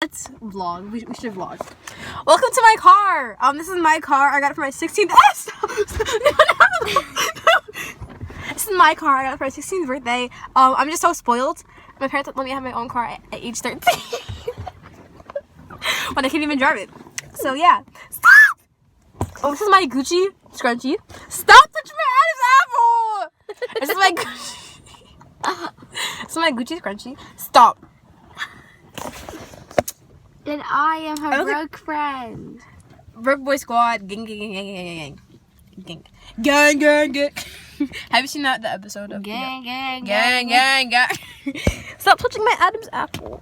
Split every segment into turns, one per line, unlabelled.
let's vlog. We should vlog. Welcome to my car. This is my car. I got it for my 16th. This is my car. I got it for my 16th birthday. I'm just so spoiled. My parents let me have my own car at age 13. When I can't even drive it. So yeah. Stop! Oh, this is my Gucci scrunchie. Stop touching my Adam's apple! This is my Gucci. This is my Gucci scrunchie. Stop.
Then I am her broke friend.
Broke boy squad. Gang, gang, gang, gang, gang, gang. Gang, gang, gang. Have you seen the episode of
Gang, gang,
gang, gang, gang? Stop touching my Adam's apple.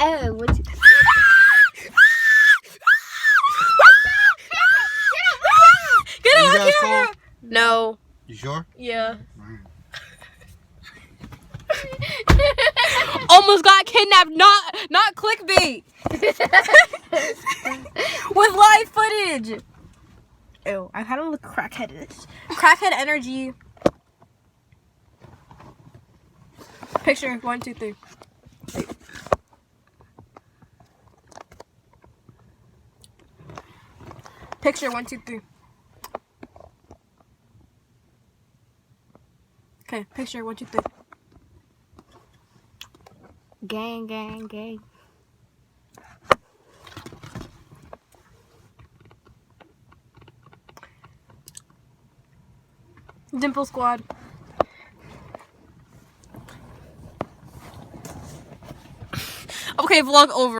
Oh, what's
Get
You
out
guys
camera.
cold?
No.
You sure?
Yeah. Almost got kidnapped. Not clickbait. With live footage. Ew, I kind of look crackheaded. Crackhead energy. Picture 1, 2, 3. Wait. Picture 1, 2, 3. Okay, picture 1, 2, 3.
gang, gang, gang.
Dimple squad. Okay, vlog over.